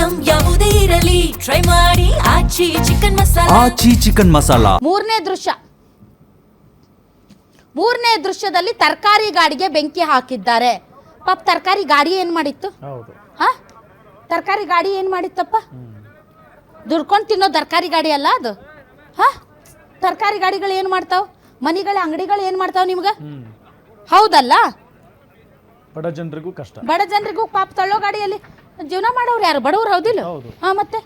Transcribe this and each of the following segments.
Item ಯಾವುದೇ ಇರಲಿ try ಮಾಡಿ ಆಚಿ ಚಿಕನ್ ಮಸಾಲಾ. ಆಚಿ ಚಿಕನ್ ಮಸಾಲಾ. ಮೂರನೇ ದೃಶ್ಯದಲ್ಲಿ ತರಕಾರಿ ಗಾಡಿಗೆ ಬೆಂಕಿ ಹಾಕಿದ್ದಾರೆ. ಪಾಪ ತರಕಾರಿ ಗಾಡಿ ಏನ್ ಮಾಡಿತ್ತು? ತರಕಾರಿ ಗಾಡಿ ಏನ್ ಮಾಡಿತ್ತಪ್ಪ? ದುಡ್ಕೊಂಡು ತಿನ್ನೋ ತರಕಾರಿ ಗಾಡಿ ಅಲ್ಲ ಅದು. ತರಕಾರಿ ಗಾಡಿಗಳು ಏನ್ ಮಾಡ್ತಾವ್? ಮನಿಗಳ ಅಂಗಡಿಗಳು ಏನ್ ಮಾಡ್ತಾವ್ ನಿಮ್ಗ? ಹೌದಲ್ಲ? ಬಡ ಜನರಿಗೂ ಪಾಪ ತಳ್ಳೋ ಗಾಡಿಯಲ್ಲಿ ಜೀವನ ಮಾಡೋರು ಯಾರು? ಬಡವ್ರು ಹೌದಿಲ್ಲ? ಮತ್ತೆ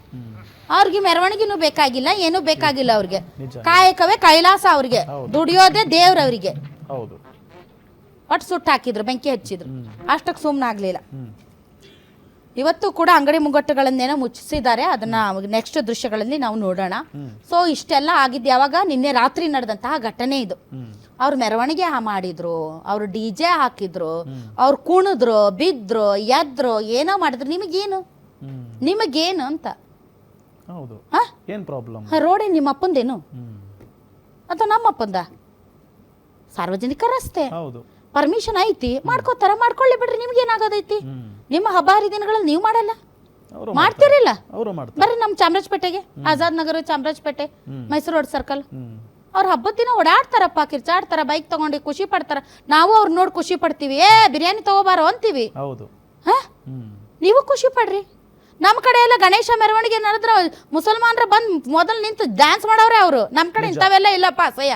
ಅವ್ರಿಗೆ ಮೆರವಣಿಗೆನೂ ಬೇಕಾಗಿಲ್ಲ, ಏನೂ ಬೇಕಾಗಿಲ್ಲ. ಅವ್ರಿಗೆ ಕಾಯಕವೇ ಕೈಲಾಸ. ಅವ್ರಿಗೆ ದುಡಿಯೋದೇ ದೇವ್ರ. ಅವರಿಗೆ ಒಟ್ಟು ಸುಟ್ಟು ಹಾಕಿದ್ರು, ಬೆಂಕಿ ಹಚ್ಚಿದ್ರು. ಅಷ್ಟಕ್ಕೆ ಸುಮ್ಮನೆ ಆಗ್ಲಿಲ್ಲ. ಇವತ್ತು ಕೂಡ ಅಂಗಡಿ ಮುಂಗಟ್ಟುಗಳನ್ನೇನೋ ಮುಚ್ಚಿಸಿದ್ದಾರೆ. ಅದನ್ನ ನೆಕ್ಸ್ಟ್ ದೃಶ್ಯಗಳಲ್ಲಿ ನಾವು ನೋಡೋಣ. ಸೊ ಇಷ್ಟೆಲ್ಲ ಆಗಿದ್ದು ಯಾವಾಗ? ನಿನ್ನೆ ರಾತ್ರಿ ನಡೆದಂತಹ ಘಟನೆ ಇದು. ಅವ್ರು ಮೆರವಣಿಗೆ ಮಾಡಿದ್ರು, ಅವ್ರು DJ ಹಾಕಿದ್ರು, ಅವ್ರು ಕುಣಿದ್ರು, ಬಿದ್ರು, ಎದ್ರು, ಏನೋ ಮಾಡಿದ್ರು. ನಿಮಗೇನು ಅಂತ? ರೋಡ್ ನಿಮ್ಮ ಅಪ್ಪಂದೇನು ಅಥವಾ ನಮ್ಮ ಅಪ್ಪಂದ? ಸಾರ್ವಜನಿಕ ರಸ್ತೆ, ಪರ್ಮಿಷನ್ ಐತಿ, ಮಾಡ್ಕೋತಾರ, ಮಾಡ್ಕೊಳ್ಳಿ ಬಿಡ್ರಿ. ನಿಮ್ಗೇನಾಗೋದೈತಿ? ನಿಮ್ಮ ಹಬ್ಬ ಹರಿದಿನಗಳಲ್ಲಿ ನೀವು ಮಾಡಲ್ಲ, ಮಾಡ್ತಿರಿಲ್ಲ? ಬರ್ರಿ ನಮ್ಮ ಚಾಮರಾಜಪೇಟೆಗೆ, ಆಜಾದ್ ನಗರ, ಚಾಮರಾಜಪೇಟೆ, ಮೈಸೂರು ರೋಡ್ ಸರ್ಕಲ್. ಅವ್ರ ಹಬ್ಬದ ದಿನ ಓಡಾಡ್ತಾರಪ್ಪ, ಕಿರ್ಚಾಡ್ತಾರ, ಬೈಕ್ ತಗೊಂಡು ಖುಷಿ ಪಡ್ತಾರ. ನಾವು ಅವ್ರ ನೋಡಿ ಖುಷಿ ಪಡ್ತೀವಿ. ಬಿರಿಯಾನಿ ತಗೋಬಾರೋ ಅಂತೀವಿ. ನೀವು ಖುಷಿ ಪಡ್ರಿ. ನಮ್ಮ ಕಡೆ ಎಲ್ಲ ಗಣೇಶ ಮೆರವಣಿಗೆ ನಡೆದ್ರೆ ಮುಸಲ್ಮಾನರು ಬಂದು ಮೊದಲು ನಿಂತು ಡ್ಯಾನ್ಸ್ ಮಾಡವ್ರೆ ಅವರು. ನಮ್ಮ ಕಡೆ ಇಂಥವೆಲ್ಲ ಇಲ್ಲಪ್ಪ, ಅಸಹ್ಯ.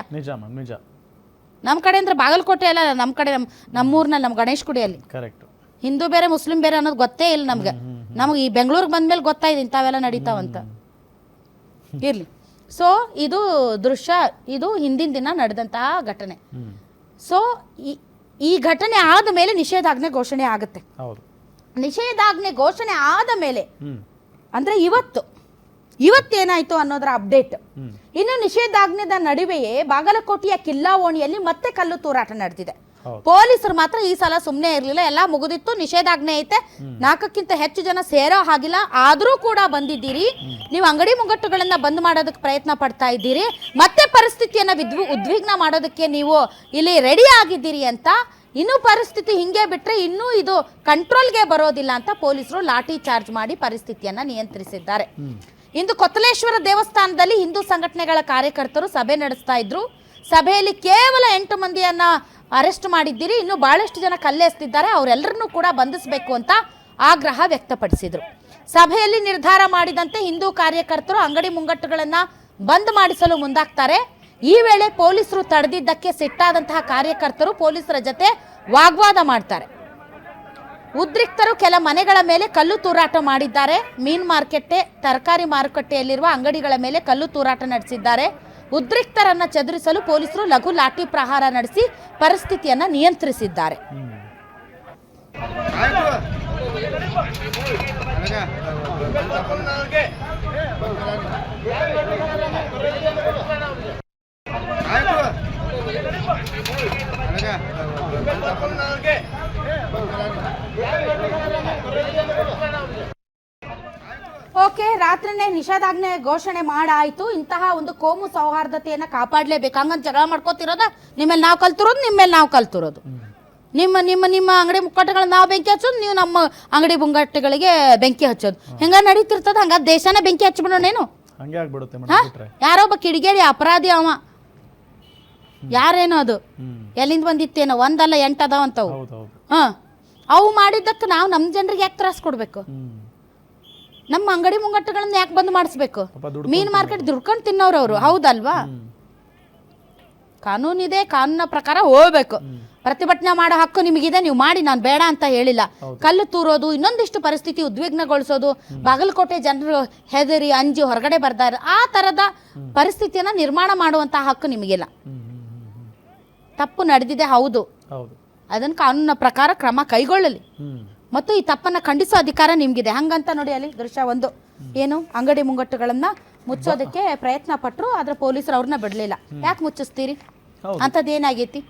ನಮ್ಮ ಕಡೆ ಅಂದ್ರೆ ಬಾಗಲಕೋಟೆ ಎಲ್ಲ, ನಮ್ಮ ಕಡೆ ನಮ್ಮೂರ್ನಲ್ಲಿ ನಮ್ಮ ಗಣೇಶ್ ಗುಡಿಯಲ್ಲಿ ಹಿಂದೂ ಬೇರೆ ಮುಸ್ಲಿಂ ಬೇರೆ ಅನ್ನೋದು ಗೊತ್ತೇ ಇಲ್ಲ ನಮ್ಗೆ. ನಮಗೆ ಈ ಬೆಂಗಳೂರಿಗೆ ಬಂದ್ಮೇಲೆ ಗೊತ್ತಾಯ್ತು ಇಂಥವೆಲ್ಲ ನಡೀತಾವಂತ. ಇರ್ಲಿ. ಸೊ ಇದು ದೃಶ್ಯ, ಇದು ಹಿಂದಿನ ದಿನ ನಡೆದಂತಹ ಘಟನೆ. ಸೊ ಈ ಘಟನೆ ಆದ ಮೇಲೆ ನಿಷೇಧಾಜ್ಞೆ ಘೋಷಣೆ ಆಗುತ್ತೆ. ನಿಷೇಧಾಜ್ಞೆ ಘೋಷಣೆ ಆದ ಮೇಲೆ ಅಂದ್ರೆ ಇವತ್ತೇನಾಯ್ತು ಅನ್ನೋದರ ಅಪ್ಡೇಟ್. ಇನ್ನು ನಿಷೇಧಾಜ್ಞೆದ ನಡುವೆಯೇ ಬಾಗಲಕೋಟೆಯ ಕಿಲ್ಲಾವೋಣಿಯಲ್ಲಿ ಮತ್ತೆ ಕಲ್ಲು ತೂರಾಟ ನಡೆದಿದೆ. ಪೊಲೀಸರು ಮಾತ್ರ ಈ ಸಲ ಸುಮ್ಮನೆ ಇರಲಿಲ್ಲ. ಎಲ್ಲ ಮುಗಿದಿತ್ತು, ನಿಷೇಧಾಜ್ಞೆ ಐತೆ, 4ಕ್ಕಿಂತ ಹೆಚ್ಚು ಜನ ಸೇರೋ ಹಾಗಿಲ್ಲ, ಆದರೂ ಕೂಡ ಬಂದಿದ್ದೀರಿ. ನೀವು ಅಂಗಡಿ ಮುಂಗಟ್ಟುಗಳನ್ನ ಬಂದ್ ಮಾಡೋದಕ್ಕೆ ಪ್ರಯತ್ನ ಪಡ್ತಾ ಇದ್ದೀರಿ, ಮತ್ತೆ ಪರಿಸ್ಥಿತಿಯನ್ನ ಉದ್ವಿಗ್ನ ಮಾಡೋದಕ್ಕೆ ನೀವು ಇಲ್ಲಿ ರೆಡಿ ಆಗಿದ್ದೀರಿ ಅಂತ. ಇನ್ನೂ ಪರಿಸ್ಥಿತಿ ಹಿಂಗೆ ಬಿಟ್ರೆ ಇನ್ನೂ ಇದು ಕಂಟ್ರೋಲ್ಗೆ ಬರೋದಿಲ್ಲ ಅಂತ ಪೊಲೀಸರು ಲಾಠಿ ಚಾರ್ಜ್ ಮಾಡಿ ಪರಿಸ್ಥಿತಿಯನ್ನ ನಿಯಂತ್ರಿಸಿದ್ದಾರೆ. ಇಂದು ಕೊತ್ತಲೇಶ್ವರ ದೇವಸ್ಥಾನದಲ್ಲಿ ಹಿಂದೂ ಸಂಘಟನೆಗಳ ಕಾರ್ಯಕರ್ತರು ಸಭೆ ನಡೆಸ್ತಾ ಇದ್ರು. ಸಭೆಯಲ್ಲಿ ಕೇವಲ 8 ಮಂದಿಯನ್ನ ಅರೆಸ್ಟ್ ಮಾಡಿದ್ದೀರಿ, ಇನ್ನು ಬಹಳಷ್ಟು ಜನ ಕಲ್ಲೆಸ್ತಿದ್ದಾರೆ, ಅವರೆಲ್ಲರನ್ನೂ ಕೂಡ ಬಂಧಿಸಬೇಕು ಅಂತ ಆಗ್ರಹ ವ್ಯಕ್ತಪಡಿಸಿದ್ರು. ಸಭೆಯಲ್ಲಿ ನಿರ್ಧಾರ ಮಾಡಿದಂತೆ ಹಿಂದೂ ಕಾರ್ಯಕರ್ತರು ಅಂಗಡಿ ಮುಂಗಟ್ಟುಗಳನ್ನ ಬಂದ್ ಮಾಡಿಸಲು ಮುಂದಾಗ್ತಾರೆ. ಈ ವೇಳೆ ಪೊಲೀಸರು ತಡೆದಿದ್ದಕ್ಕೆ ಸಿಟ್ಟಾದಂತಹ ಕಾರ್ಯಕರ್ತರು ಪೊಲೀಸರ ಜೊತೆ ವಾಗ್ವಾದ ಮಾಡ್ತಾರೆ. ಉದ್ರಿಕ್ತರು ಕೆಲ ಮನೆಗಳ ಮೇಲೆ ಕಲ್ಲು ತೂರಾಟ ಮಾಡಿದ್ದಾರೆ. ಮೀನ್ ಮಾರ್ಕೆಟ್, ತರಕಾರಿ ಮಾರುಕಟ್ಟೆಯಲ್ಲಿರುವ ಅಂಗಡಿಗಳ ಮೇಲೆ ಕಲ್ಲು ತೂರಾಟ ನಡೆಸಿದ್ದಾರೆ. ಉದ್ರಿಕ್ತರನ್ನ ಚದುರಿಸಲು ಪೊಲೀಸರು ಲಘು ಲಾಠಿ ಪ್ರಹಾರ ನಡೆಸಿ ಪರಿಸ್ಥಿತಿಯನ್ನ ನಿಯಂತ್ರಿಸಿದ್ದಾರೆ. ಓಕೆ, ರಾತ್ರಿನೇ ನಿಷೇಧಾಜ್ಞೆ ಘೋಷಣೆ ಮಾಡಾಯ್ತು. ಇಂತಹ ಒಂದು ಕೋಮು ಸೌಹಾರ್ದತೆಯನ್ನ ಕಾಪಾಡಲೇಬೇಕು. ಹಂಗಂತ ಜಗಳ ಮಾಡ್ಕೋತಿರೋದ? ನಿಮ್ಮೇಲೆ ನಾವು ಕಲ್ತಿರೋದು. ನಿಮ್ಮ ನಿಮ್ಮ ನಿಮ್ಮ ಅಂಗಡಿ ಮುಕ್ಕಟ್ಟುಗಳನ್ನ ನಾವು ಬೆಂಕಿ ಹಚ್ಚೋದು, ನೀವು ನಮ್ಮ ಅಂಗಡಿ ಮುಂಗಟ್ಟುಗಳಿಗೆ ಬೆಂಕಿ ಹಚ್ಚೋದು, ಹೆಂಗ ನಡೀತಿರ್ತದ? ಹಂಗ ದೇಶನ ಬೆಂಕಿ ಹಚ್ಬಿಡೋಣೇನು? ಯಾರೊಬ್ಬ ಕಿಡಿಗೇಡಿ ಅಪರಾಧಿ ಅವ, ಯಾರೇನೋ ಅದು ಎಲ್ಲಿಂದ ಬಂದಿತ್ತೇನೋ, 1 ಅಲ್ಲ 8 ಅದಾವಂತವು. ಅವು ಮಾಡಿದ್ದಕ್ಕೆ ನಾವು ನಮ್ಮ ಜನರಿಗೆ ಯಾಕೆ ತ್ರಾಸ ಕೊಡ್ಬೇಕು? ನಮ್ಮ ಅಂಗಡಿ ಮುಂಗಟ್ಟುಗಳನ್ನ ಯಾಕೆ ಬಂದ್ ಮಾಡಿಸ್ಬೇಕು? ಮೀನ್ ಮಾರ್ಕೆಟ್ ದುಡ್ಕೊಂಡು ತಿನ್ನೋರು ಅವರು, ಹೌದಲ್ವಾ? ಕಾನೂನಿದೆ, ಕಾನೂನಿನ ಪ್ರಕಾರ ಹೋಗ್ಬೇಕು. ಪ್ರತಿಭಟನೆ ಮಾಡೋ ಹಕ್ಕು ನಿಮಗಿದೆ, ನೀವು ಮಾಡಿ, ನಾನು ಬೇಡ ಅಂತ ಹೇಳಿಲ್ಲ. ಕಲ್ಲು ತೂರೋದು, ಇನ್ನೊಂದಿಷ್ಟು ಪರಿಸ್ಥಿತಿ ಉದ್ವಿಗ್ನಗೊಳಿಸೋದು, ಬಾಗಲಕೋಟೆ ಜನರು ಹೆದರಿ ಅಂಜಿ ಹೊರಗಡೆ ಬರ್ತಾರೆ, ಆ ತರದ ಪರಿಸ್ಥಿತಿಯನ್ನ ನಿರ್ಮಾಣ ಮಾಡುವಂತಹ ಹಕ್ಕು ನಿಮಗಿಲ್ಲ. ತಪ್ಪು ನಡೆದಿದೆ, ಹೌದು, ಅದನ್ನ ಕಾನೂನಿನ ಪ್ರಕಾರ ಕ್ರಮ ಕೈಗೊಳ್ಳಲಿ ಮತ್ತು ಈ ತಪ್ಪನ್ನ ಖಂಡಿಸೋ ಅಧಿಕಾರ ನಿಮ್ಗಿದೆ. ಹಂಗಂತ ನೋಡಿ ಅಲ್ಲಿ ದೃಶ್ಯ 1 ಏನು ಅಂಗಡಿ ಮುಂಗಟ್ಟುಗಳನ್ನ ಮುಚ್ಚೋದಕ್ಕೆ ಪ್ರಯತ್ನ ಪಟ್ರು, ಆದ್ರೆ ಪೊಲೀಸರು ಅವ್ರನ್ನ ಬಿಡ್ಲಿಲ್ಲ. ಯಾಕೆ ಮುಚ್ಚಿಸ್ತೀರಿ? ಅಂತದೇನಾಗೈತಿ?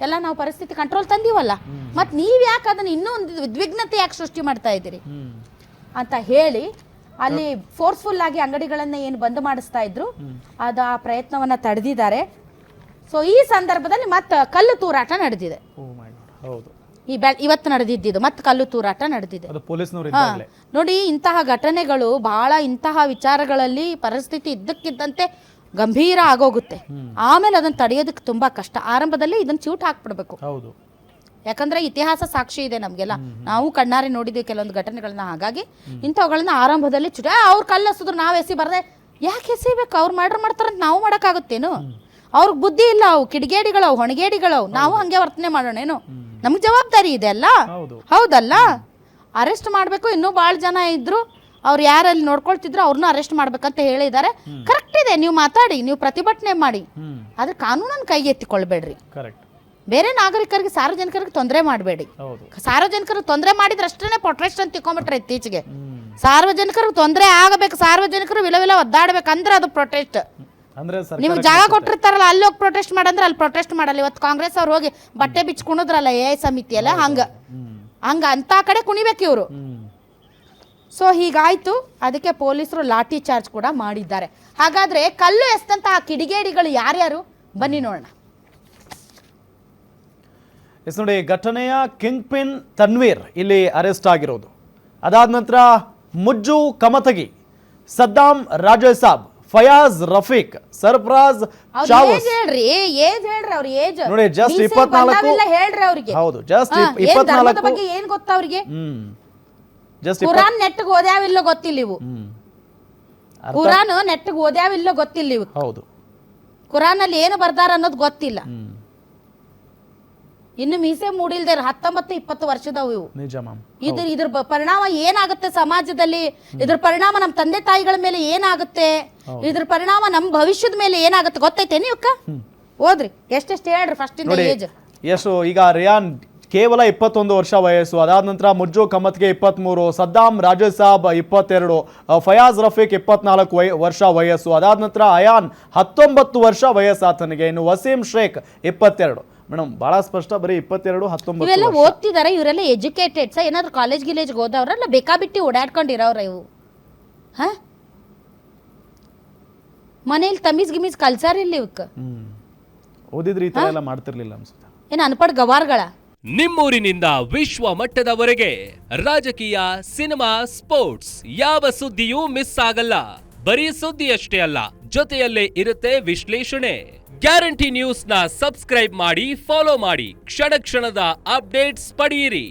ಎಲ್ಲ ನಾವು ಪರಿಸ್ಥಿತಿ ಕಂಟ್ರೋಲ್ ತಂದೀವಲ್ಲ, ಮತ್ ನೀವ್ ಯಾಕೆ ಅದನ್ನ ಇನ್ನೂ ಒಂದು ಉದ್ವಿಗ್ನತೆ ಯಾಕೆ ಸೃಷ್ಟಿ ಮಾಡ್ತಾ ಇದ್ದೀರಿ ಅಂತ ಹೇಳಿ ಅಲ್ಲಿ ಫೋರ್ಸ್ಫುಲ್ ಆಗಿ ಅಂಗಡಿಗಳನ್ನ ಏನು ಬಂದ್ ಮಾಡಿಸ್ತಾ ಇದ್ರು ಅದು ಆ ಪ್ರಯತ್ನವನ್ನ ತಡೆದಿದ್ದಾರೆ. ಸೊ ಈ ಸಂದರ್ಭದಲ್ಲಿ ಮತ್ತೆ ಕಲ್ಲು ತೂರಾಟ ನಡೆದಿದೆ. ಇವತ್ತು ನಡೆದಿದ್ದು ಮತ್ತೆ ಕಲ್ಲು ತೂರಾಟ ನಡೆದಿದೆ. ನೋಡಿ, ಇಂತಹ ಘಟನೆಗಳು ಬಹಳ, ಇಂತಹ ವಿಚಾರಗಳಲ್ಲಿ ಪರಿಸ್ಥಿತಿ ಇದ್ದಕ್ಕಿದ್ದಂತೆ ಗಂಭೀರ ಆಗೋಗುತ್ತೆ. ಆಮೇಲೆ ಅದನ್ನ ತಡೆಯೋದಕ್ಕೆ ತುಂಬಾ ಕಷ್ಟ. ಆರಂಭದಲ್ಲಿ ಇದನ್ನ ಚ್ಯೂಟ್ ಹಾಕ್ಬಿಡ್ಬೇಕು. ಯಾಕಂದ್ರೆ ಇತಿಹಾಸ ಸಾಕ್ಷಿ ಇದೆ ನಮ್ಗೆಲ್ಲ, ನಾವು ಕಣ್ಣಾರೆ ನೋಡಿದ್ವಿ ಕೆಲವೊಂದು ಘಟನೆಗಳನ್ನ. ಹಾಗಾಗಿ ಇಂಥವುಗಳನ್ನ ಆರಂಭದಲ್ಲಿ ಅವ್ರು ಕಲ್ಲಸಿದ್ರು ನಾವ್ ಎಸಿ ಬರ್ದೆ ಯಾಕೆ ಎಸಿಬೇಕು? ಅವ್ರು ಮರ್ಡರ್ ಮಾಡ್ತಾರಂತ ನಾವು ಮಾಡಕ್ಕಾಗುತ್ತೇನು? ಅವ್ರಿಗೆ ಬುದ್ಧಿ ಇಲ್ಲ, ಅವು ಕಿಡಿಗೇಡಿಗಳವು, ಹೊಣಗೇಡಿಗಳವು. ನಾವು ಹಂಗೆ ವರ್ತನೆ ಮಾಡೋಣೇನು? ನಮ್ಗೆ ಜವಾಬ್ದಾರಿ ಇದೆ ಅಲ್ಲ, ಹೌದಲ್ಲ? ಅರೆಸ್ಟ್ ಮಾಡ್ಬೇಕು. ಇನ್ನೂ ಭಾಳ ಜನ ಇದ್ರು, ಅವ್ರು ಯಾರಲ್ಲಿ ನೋಡ್ಕೊಳ್ತಿದ್ರು ಅವ್ರನ್ನ ಅರೆಸ್ಟ್ ಮಾಡ್ಬೇಕಂತ ಹೇಳಿದ್ದಾರೆ. ಕರೆಕ್ಟ್ ಇದೆ, ನೀವು ಮಾತಾಡಿ, ನೀವು ಪ್ರತಿಭಟನೆ ಮಾಡಿ, ಆದ್ರೆ ಕಾನೂನನ್ನು ಕೈಗೆ ಎತ್ತಿಕೊಳ್ಬೇಡ್ರಿ. ಬೇರೆ ನಾಗರಿಕರಿಗೆ, ಸಾರ್ವಜನಿಕರಿಗೆ ತೊಂದರೆ ಮಾಡಬೇಡಿ. ಸಾರ್ವಜನಿಕರಿಗೆ ತೊಂದರೆ ಮಾಡಿದ್ರೆ ಅಷ್ಟೇ ಪ್ರೊಟೆಸ್ಟ್ ಅಂತ ತಿಳ್ಕೊಂಡ್ಬಿಟ್ರೆ ಇತ್ತೀಚೆಗೆ. ಸಾರ್ವಜನಿಕರಿಗೆ ತೊಂದರೆ ಆಗಬೇಕು, ಸಾರ್ವಜನಿಕರು ವಿಲವಿಲ ಒದ್ದಾಡ್ಬೇಕಂದ್ರೆ ಅದು ಪ್ರೊಟೆಸ್ಟ್. ನಿಮ್ಗೆ ಜಾಗ ಕೊಟ್ಟಿರ್ತಾರಲ್ಲ, ಅಲ್ಲಿ ಹೋಗಿ ಪ್ರೊಟೆಸ್ಟ್ ಮಾಡಂದ್ರೆ ಅಲ್ಲಿ ಪ್ರೊಟೆಸ್ಟ್ ಮಾಡಲ್ಲ. ಇವತ್ತು ಕಾಂಗ್ರೆಸ್ ಅವ್ರು ಹೋಗಿ ಬಟ್ಟೆ ಬಿಚ್ಚಿ ಕುಣಿದ್ರಲ್ಲ ಎ ಸಮಿತಿ ಎಲ್ಲ, ಹಂಗ ಅಂತ ಕಡೆ ಕುಣಿಬೇಕು ಇವರು. ಸೊ ಹೀಗಾಯ್ತು. ಅದಕ್ಕೆ ಪೊಲೀಸರು ಲಾಠಿ ಚಾರ್ಜ್ ಕೂಡ ಮಾಡಿದ್ದಾರೆ. ಹಾಗಾದ್ರೆ ಕಲ್ಲು ಎಸ್ತಂತಹ ಕಿಡಿಗೇಡಿಗಳು ಯಾರ್ಯಾರು ಬನ್ನಿ ನೋಡೋಣ. ನೋಡಿ, ಘಟನೆಯ ಕಿಂಗ್ ಪಿನ್ ತನ್ವೀರ್ ಇಲ್ಲಿ ಅರೆಸ್ಟ್ ಆಗಿರೋದು. ಅದಾದ ನಂತರ ಮುಜ್ಜು ಕಮತಗಿ, ಸದ್ದಾಂ ರಾಜಸಾಬ್, ಫಯಾಜ್ ರಫೀಕ್, ಸರ್ಫರಾಜ್ ಚಾವಸ್. ಹೇಳ್ರಿ ಅವ್ರ ಏಜ್ ನೋಡಿ, ಜಸ್ಟ್ 24. ಹೇಳ್ರಿ ಅವ್ರಿಗೆ. ಹೌದು, ಜಸ್ಟ್ 24 ಬಗ್ಗೆ ಏನ್ ಗೊತ್ತಾ ಅವ್ರಿಗೆ? ಕುರಾನ್ ನೆಟ್ಟಿಗೆ ಓದ್ಯಾವಿಲ್ಲೋ ಗೊತ್ತಿಲ್ಲ ಇವು. ಕುರಾನ್ ನೆಟ್ಟಿಗೆ ಓದ್ಯಾವಿಲ್ಲೋ ಗೊತ್ತಿಲ್ಲ ಇವು. ಹೌದು, ಕುರಾನ್ ಅಲ್ಲಿ ಏನು ಬರ್ದಾರ ಅನ್ನೋದು ಗೊತ್ತಿಲ್ಲ. ಇನ್ನು ಮೀಸೆ ಮೂಡಿಲ್ದೇ 19-20 ವರ್ಷದವು ಇವು. ಇದ್ರ ಪರಿಣಾಮ ಏನಾಗುತ್ತೆ ಸಮಾಜದಲ್ಲಿ? ಇದ್ರ ಪರಿಣಾಮ ನಮ್ಮ ತಂದೆ ತಾಯಿಗಳ ಮೇಲೆ ಏನಾಗುತ್ತೆ? ಇದ್ರ ಪರಿಣಾಮ ನಮ್ಮ ಭವಿಷ್ಯದ ಮೇಲೆ ಏನಾಗುತ್ತೆ ಗೊತ್ತೈತೆ ನೀವಕ್ಕ? ಓದ್ರಿ, ಎಷ್ಟೆಷ್ಟು ಹೇಳ್ರಿ ಫಸ್ಟ್ ಇಂದ ಏಜ್ ಎಷ್ಟು. ಈಗ ರಿಯಾನ್ ಕೇವಲ 21 ವರ್ಷ ವಯಸ್ಸು. ಅದಾದ ನಂತರ ಮುಜ್ಜು ಕಮತ್ಗೆ 23, ಸದ್ದಾಂ ರಾಜಸಾಬ್ 22, ಫಯಾಜ್ ರಫೀಕ್ 24 ವರ್ಷ ವಯಸ್ಸು. ಅದಾದ ನಂತರ ಅಯಾನ್ 19 ವರ್ಷ ವಯಸ್ಸಾತನಿಗೆ. ಇನ್ನು ವಸೀಂ ಶೇಖ್ 22. ಮೇಡಮ್, ಬಹಳ ಸ್ಪಷ್ಟ, ಬರೀ 22, 19 ಇವೆಲ್ಲ ಓದ್ತಿದಾರೆ. ಇವರೆಲ್ಲ ಎಜುಕೇಟೆಡ್ಸ್, ಏನಾದ್ರು ಕಾಲೇಜ್ ಗಿಲೇಜ್ಗೆ ಹೋದವ್ರಲ್ಲ, ಬೇಕಾಬಿಟ್ಟಿ ಓಡಾಡ್ಕೊಂಡಿರೋರ ಇವು. ಮನೇಲಿ ತಮೀಸ್ ಗಿಮೀಸ್ ಕಲ್ಸಾರಿಲ್ಲ ಇವಕ್ಕೆ. ಓದಿದ್ರೆ ಈ ತರ ಎಲ್ಲ ಮಾಡ್ತಿರ್ಲಿಲ್ಲ ಅನ್ಸುತ್ತೆ. ಏನು ಅನ್ಪಡ್ ಗವಾರ್ಗಳ? ನಿಮ್ಮೂರಿನಿಂದ ವಿಶ್ವ ಮಟ್ಟದವರೆಗೆ ರಾಜಕೀಯ, ಸಿನಿಮಾ, ಸ್ಪೋರ್ಟ್ಸ್ ಯಾವ ಸುದ್ದಿಯೂ ಮಿಸ್ ಆಗಲ್ಲ. ಬರೀ ಸುದ್ದಿಯಷ್ಟೇ ಅಲ್ಲ, ಜೊತೆಯಲ್ಲೇ ಇರುತ್ತೆ ವಿಶ್ಲೇಷಣೆ. ಗ್ಯಾರಂಟಿ ನ್ಯೂಸ್ ನ ಸಬ್ಸ್ಕ್ರೈಬ್ ಮಾಡಿ, ಫಾಲೋ ಮಾಡಿ, ಕ್ಷಣ ಕ್ಷಣದ ಅಪ್ಡೇಟ್ಸ್ ಪಡೆಯಿರಿ.